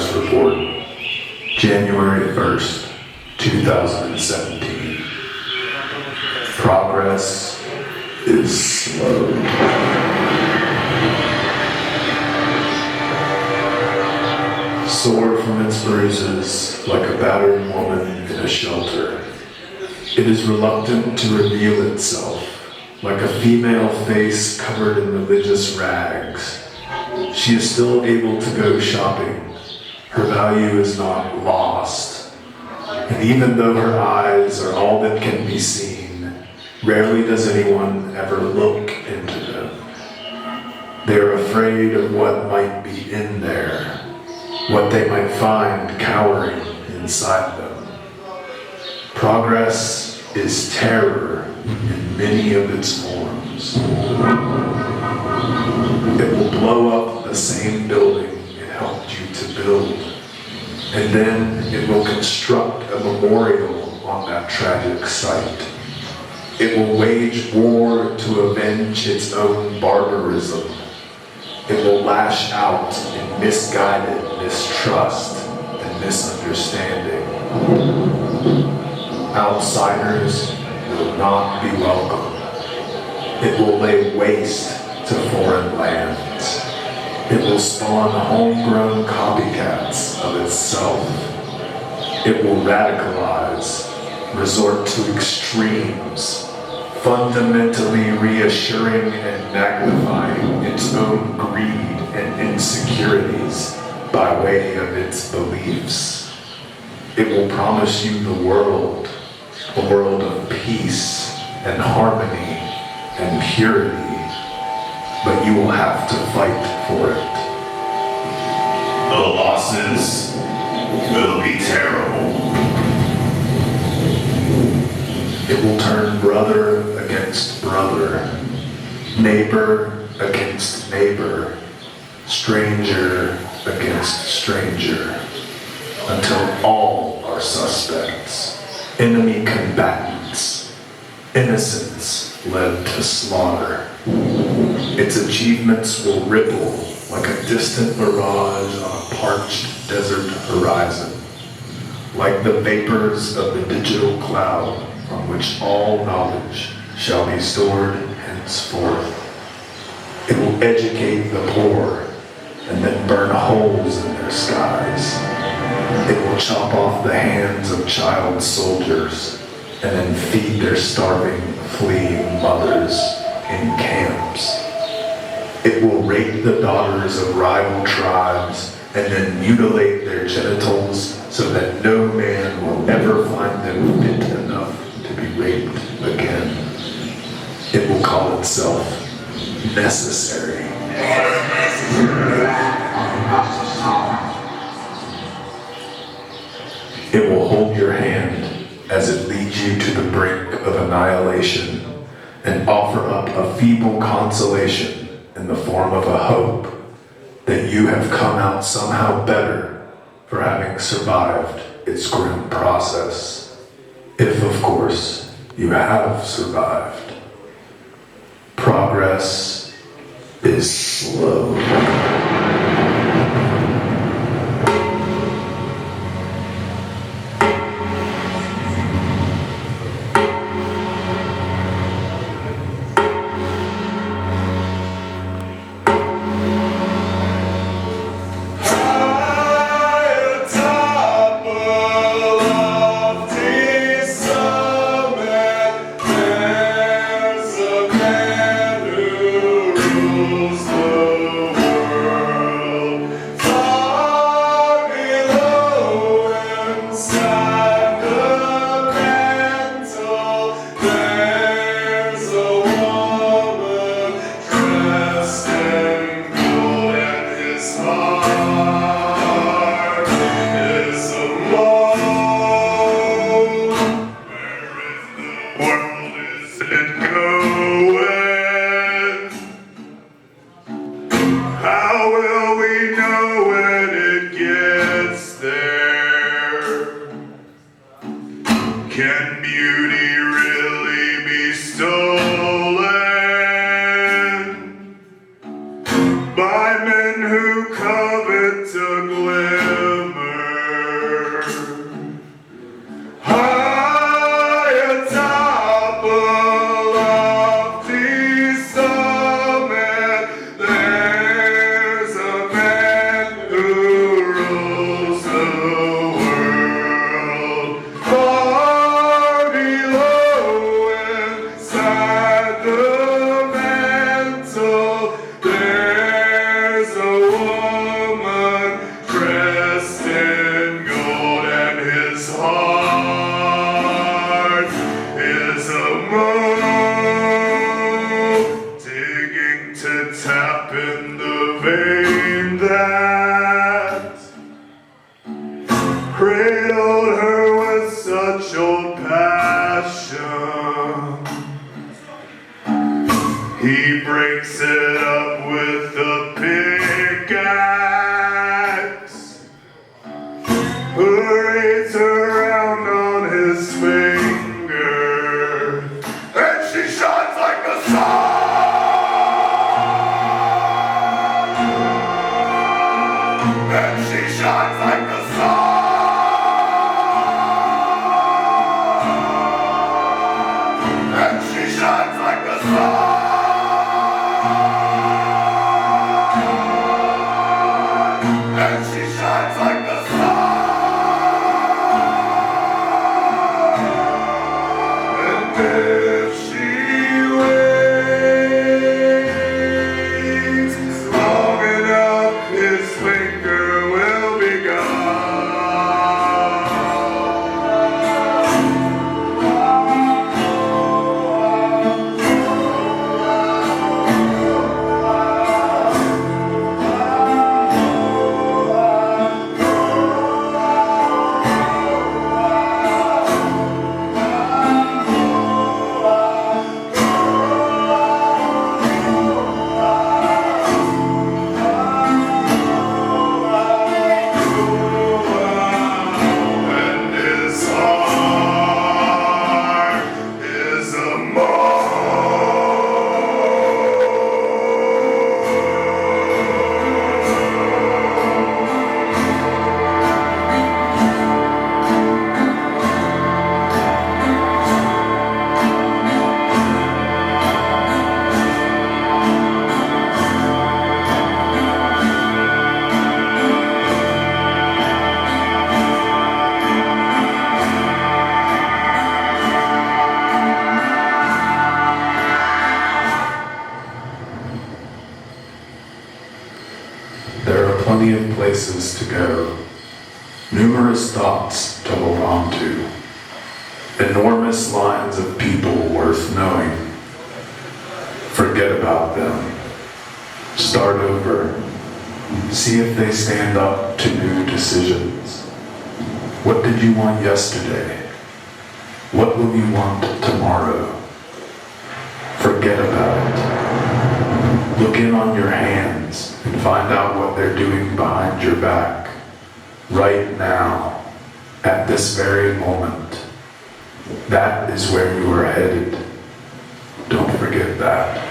Progress Report, January 1st, 2017. Progress is slow. Sore from its bruises, like a battered woman in a shelter. It is reluctant to reveal itself, like a female face covered in religious rags. She is still able to go shopping. Her value is not lost. And even though her eyes are all that can be seen, rarely does anyone ever look into them. They are afraid of what might be in there, what they might find cowering inside them. Progress is terror in many of its forms. It will blow up the same building it helped you to build, and then it will construct a memorial on that tragic site. It will wage war to avenge its own barbarism. It will lash out in misguided mistrust and misunderstanding. Outsiders will not be welcome. It will lay waste to foreign lands. It will spawn homegrown copycats of itself. It will radicalize, resort to extremes, fundamentally reassuring and magnifying its own greed and insecurities by way of its beliefs. It will promise you the world, a world of peace and harmony and purity, but you will have to fight for it. The losses will be terrible. It will turn brother against brother, neighbor against neighbor, stranger against stranger, until all are suspects, enemy combatants, innocents led to slaughter. Its achievements will ripple like a distant mirage on a parched desert horizon, like the vapors of the digital cloud on which all knowledge shall be stored henceforth. It will educate the poor and then burn holes in their skies. It will chop off the hands of child soldiers and then feed their starving, fleeing mothers in camps. It will rape the daughters of rival tribes and then mutilate their genitals so that no man will ever find them fit enough to be raped again. It will call itself necessary. It will hold your hand as it leads you to the brink of annihilation and offer up a feeble consolation in the form of a hope that you have come out somehow better for having survived its grim process. If, of course, you have survived. Progress is slow. Can beauty really be stolen by men who covet to glitter? There's a woman dressed in gold, and his heart is a moon, digging to tap in the vein that cradled her with such old passion. He breaks it up with a pickaxe, parades around on his finger, and she shines like the sun. And she shines like the sun. And she shines like the sun. And she shines like the sun. And if she waits long enough, his finger will be and his heart is a There are plenty of places to go, numerous thoughts to hold on to, enormous lines of people worth knowing. Forget about them. Start over. See if they stand up to new decisions. What did you want yesterday? What will you want tomorrow? Forget about it. Look in on your hands and find out what they're doing behind your back, right now, at this very moment. That is where you are headed. Don't forget that.